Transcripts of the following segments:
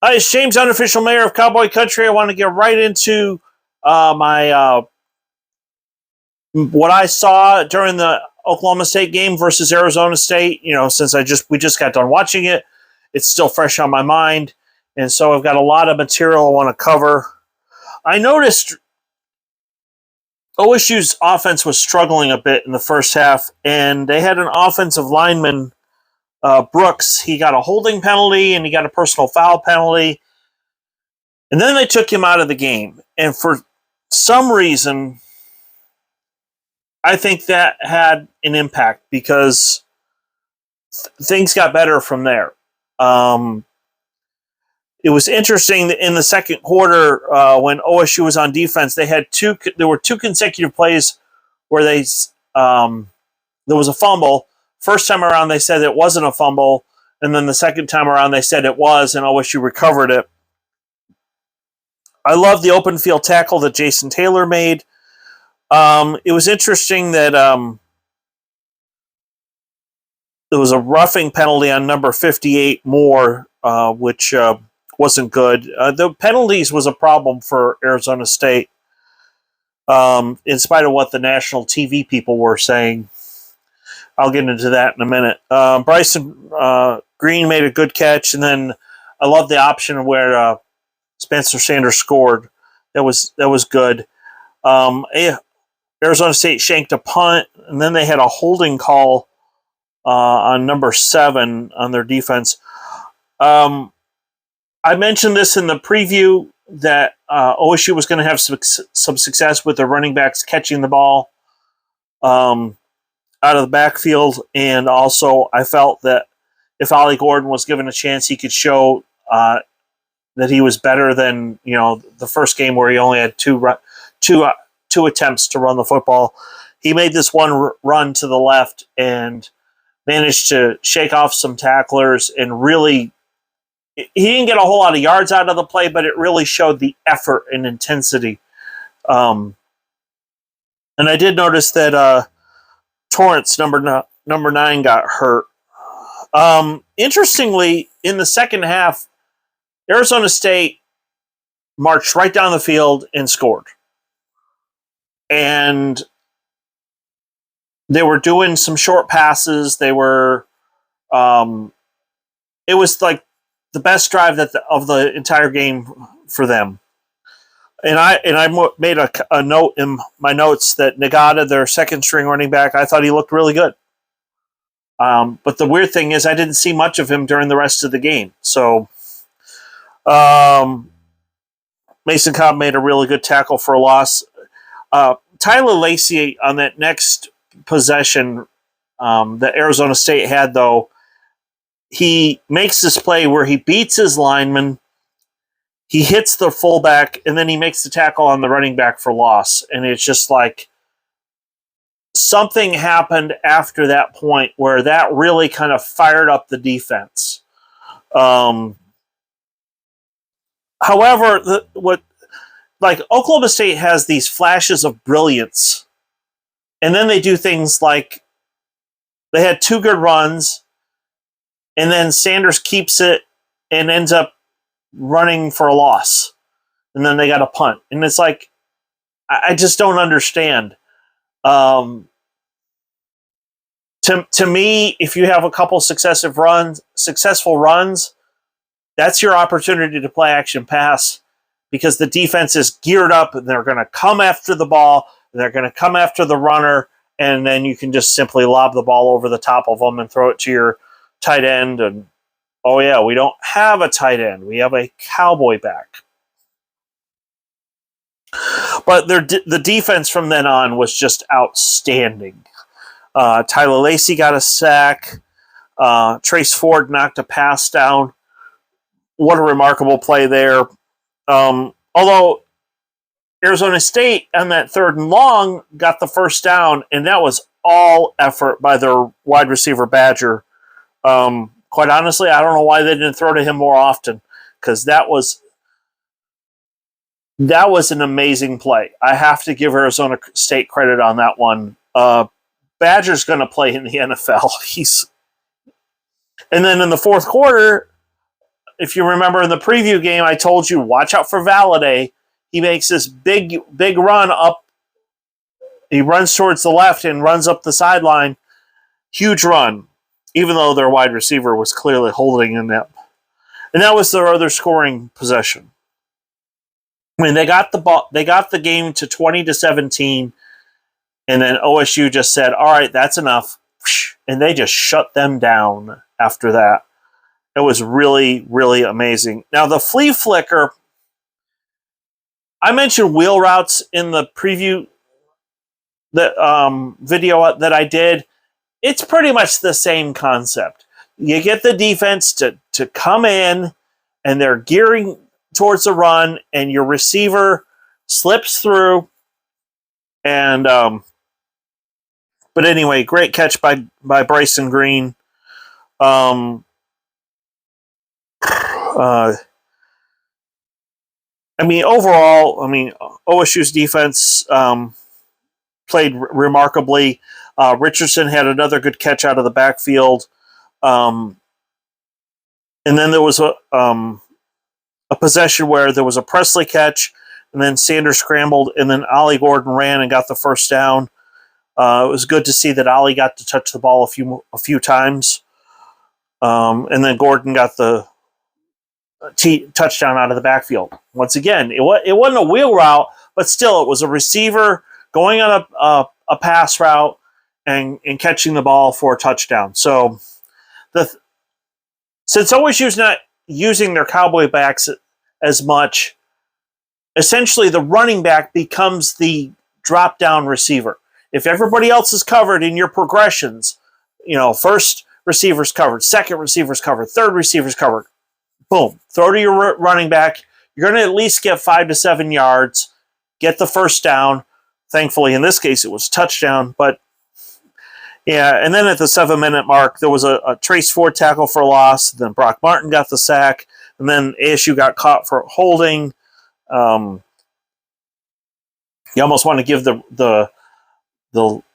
Hi, it's James, unofficial mayor of Cowboy Country. I want to get right into my what I saw during the Oklahoma State game versus Arizona State. Since we just got done watching it, it's still fresh on my mind, and so I've got a lot of material I want to cover. I noticed OSU's offense was struggling a bit in the first half, and they had an offensive lineman, Brooks. He got a holding penalty and he got a personal foul penalty. And then they took him out of the game. And for some reason, I think that had an impact because things got better from there. It was interesting that in the second quarter, when OSU was on defense, there were two consecutive plays where there was a fumble. First time around, they said it wasn't a fumble. And then the second time around, they said it was, and OSU recovered it. I love the open field tackle that Jason Taylor made. It was interesting that there was a roughing penalty on number 58 Moore, which wasn't good. The penalties was a problem for Arizona State, in spite of what the national TV people were saying. I'll get into that in a minute. Bryson Green made a good catch, and then I love the option where Spencer Sanders scored. That was good. Arizona State shanked a punt, and then they had a holding call on number 7 on their defense. I mentioned this in the preview that OSU was going to have some success with their running backs catching the ball out of the backfield, and also I felt that if Ollie Gordon was given a chance, he could show that he was better than the first game where he only had two attempts to run the football. He made this one run to the left and managed to shake off some tacklers, and really, he didn't get a whole lot of yards out of the play, but it really showed the effort and intensity. And I did notice that Torrance, number 9, got hurt. Interestingly, in the second half, Arizona State marched right down the field and scored. And they were doing some short passes. They were, it was like the best drive of the entire game for them. And I made a note in my notes that Nagata, their second string running back, I thought he looked really good. But the weird thing is I didn't see much of him during the rest of the game. So Mason Cobb made a really good tackle for a loss. Tyler Lacey on that next possession that Arizona State had, though, he makes this play where he beats his lineman, he hits the fullback, and then he makes the tackle on the running back for loss. And it's just like something happened after that point where that really kind of fired up the defense. However, Oklahoma State has these flashes of brilliance, and then they do things like they had 2 good runs, and then Sanders keeps it and ends up running for a loss, and then they got a punt. And it's like, I just don't understand. To me, if you have a couple successful runs, that's your opportunity to play action pass, because the defense is geared up and they're going to come after the ball, and they're going to come after the runner, and then you can just simply lob the ball over the top of them and throw it to your tight end. And, oh yeah, we don't have a tight end. We have a Cowboy back. But the defense from then on was just outstanding. Tyler Lacey got a sack. Trace Ford knocked a pass down. What a remarkable play there. Although Arizona State on that 3rd and long got the first down, and that was all effort by their wide receiver Badger. Quite honestly, I don't know why they didn't throw to him more often, because that was an amazing play. I have to give Arizona State credit on that one. Badger's going to play in the NFL. And then in the fourth quarter, if you remember in the preview game, I told you, watch out for Valladay. He makes this big run up. He runs towards the left and runs up the sideline. Huge run, even though their wide receiver was clearly holding in that. And that was their other scoring possession. I mean, they got the game to 20-17, and then OSU just said, all right, that's enough. And they just shut them down after that. It was really, really amazing. Now, the flea flicker, I mentioned wheel routes in the preview video that I did. It's pretty much the same concept. You get the defense to come in, and they're gearing towards the run, and your receiver slips through. And but anyway, great catch by Bryson Green. Overall, OSU's defense played remarkably. Richardson had another good catch out of the backfield. And then there was a possession where there was a Presley catch, and then Sanders scrambled, and then Ollie Gordon ran and got the first down. It was good to see that Ollie got to touch the ball a few times. And then Gordon got the touchdown out of the backfield. Once again, it wasn't a wheel route, but still it was a receiver going on a pass route and catching the ball for a touchdown. So since OSU's not using their Cowboy backs as much, essentially the running back becomes the drop-down receiver. If everybody else is covered in your progressions, first receiver's covered, second receiver's covered, third receiver's covered, boom, throw to your running back. You're going to at least get 5 to 7 yards, get the first down. Thankfully, in this case, it was a touchdown. But, yeah, and then at the 7-minute mark, there was a Trace Ford tackle for a loss. Then Brock Martin got the sack. And then ASU got caught for holding. You almost want to give the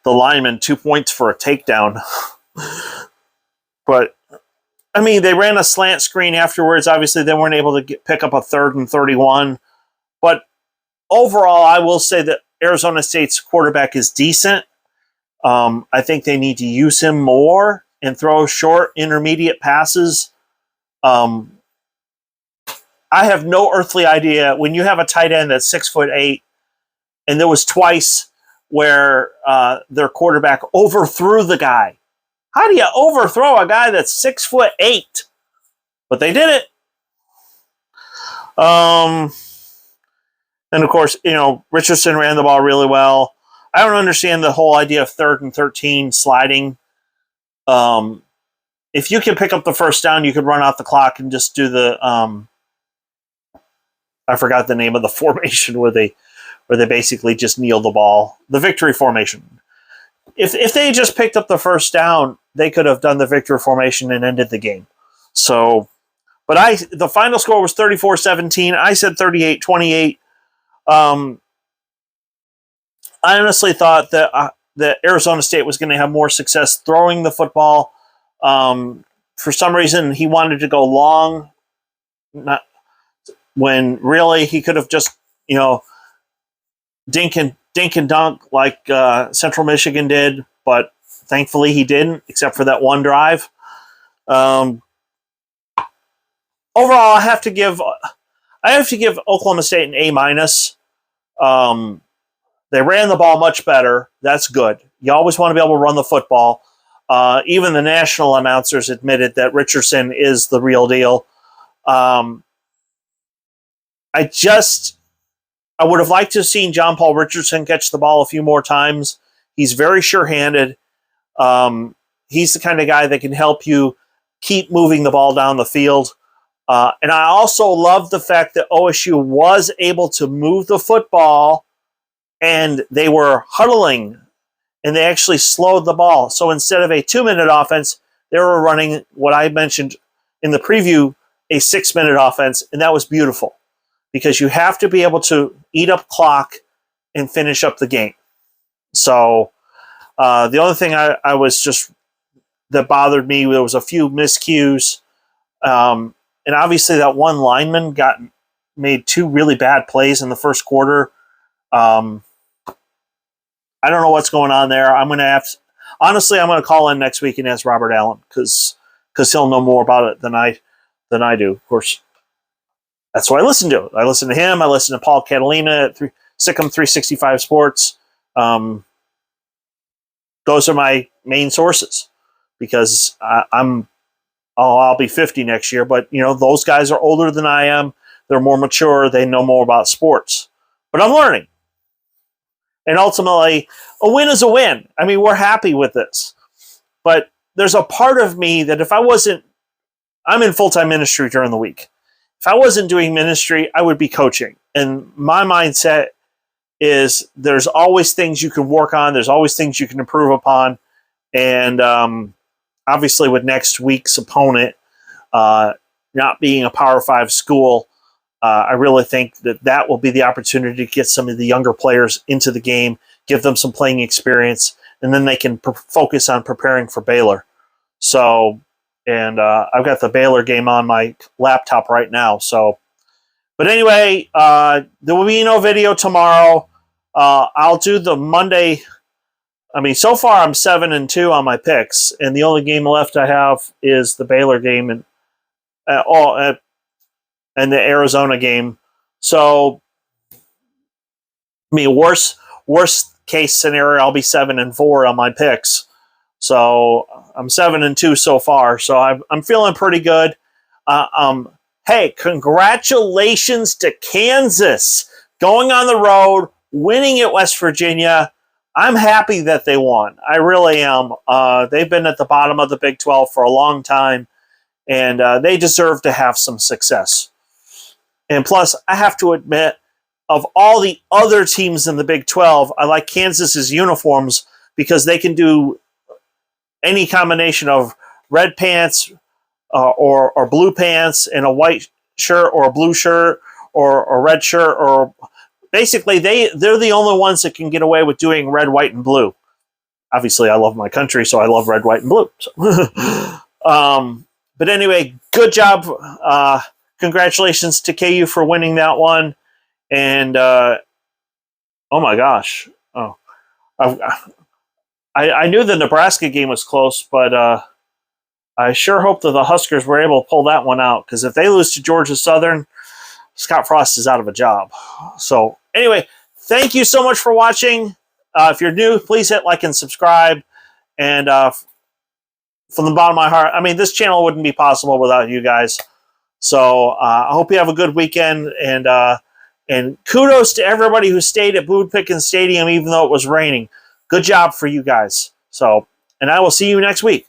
lineman 2 points for a takedown. But, they ran a slant screen afterwards. Obviously, they weren't able to pick up a 3rd and 31. But overall, I will say that Arizona State's quarterback is decent. I think they need to use him more and throw short, intermediate passes. I have no earthly idea. When you have a tight end that's 6'8", and there was twice where their quarterback overthrew the guy. How do you overthrow a guy that's 6'8"? But they did it. And of course, Richardson ran the ball really well. I don't understand the whole idea of 3rd and 13 sliding. If you can pick up the first down, you could run out the clock and just do the I forgot the name of the formation where they basically just kneel the ball. The victory formation. If they just picked up the first down, they could have done the victory formation and ended the game. So, but the final score was 34-17. I said 38-28. I honestly thought that Arizona State was going to have more success throwing the football. For some reason, he wanted to go long, when really he could have just, dink and dunk like Central Michigan did, but thankfully he didn't, except for that one drive. Overall, I have to give Oklahoma State an A-. They ran the ball much better. That's good. You always want to be able to run the football. Even the national announcers admitted that Richardson is the real deal. I would have liked to have seen John Paul Richardson catch the ball a few more times. He's very sure-handed. He's the kind of guy that can help you keep moving the ball down the field. And I also love the fact that OSU was able to move the football, and they were huddling, and they actually slowed the ball. So instead of a 2-minute offense, they were running what I mentioned in the preview, a 6-minute offense, and that was beautiful. Because you have to be able to eat up clock and finish up the game. So the only thing that bothered me, there was a few miscues. And and obviously that one lineman made 2 really bad plays in the first quarter. I don't know what's going on there. I'm going to call in next week and ask Robert Allen because he'll know more about it than I do. Of course, that's who I listen to. I listen to him. I listen to Paul Catalina at Sikkim 365 Sports. Those are my main sources because I'll be 50 next year, but those guys are older than I am. They're more mature. They know more about sports, but I'm learning. And ultimately, a win is a win. I mean, we're happy with this, but there's a part of me that I'm in full-time ministry during the week. If I wasn't doing ministry, I would be coaching. And my mindset is there's always things you can work on. There's always things you can improve upon. And obviously with next week's opponent not being a Power 5 school, I really think that will be the opportunity to get some of the younger players into the game, give them some playing experience, and then they can focus on preparing for Baylor. So, and I've got the Baylor game on my laptop right now. So, but anyway, there will be no video tomorrow. I'll do the Monday. I mean, so far I'm 7-2 on my picks, and the only game left I have is the Baylor game and the Arizona game. So, I mean, worst case scenario, I'll be 7-4 on my picks. So I'm 7-2 so far. So I'm feeling pretty good. Hey, congratulations to Kansas going on the road, winning at West Virginia. I'm happy that they won. I really am. They've been at the bottom of the Big 12 for a long time, and they deserve to have some success. And plus, I have to admit, of all the other teams in the Big 12, I like Kansas's uniforms because they can do any combination of red pants or blue pants and a white shirt or a blue shirt or a red shirt, or basically they're the only ones that can get away with doing red, white, and blue. Obviously, I love my country, so I love red, white, and blue. So. But anyway, good job. Congratulations to KU for winning that one. And oh my gosh, I knew the Nebraska game was close, but I sure hope that the Huskers were able to pull that one out, because if they lose to Georgia Southern, Scott Frost is out of a job. So anyway, thank you so much for watching. If you're new, please hit like and subscribe. And from the bottom of my heart, I mean, this channel wouldn't be possible without you guys. So I hope you have a good weekend, and kudos to everybody who stayed at Boone Pickens Stadium even though it was raining. Good job for you guys. So, and I will see you next week.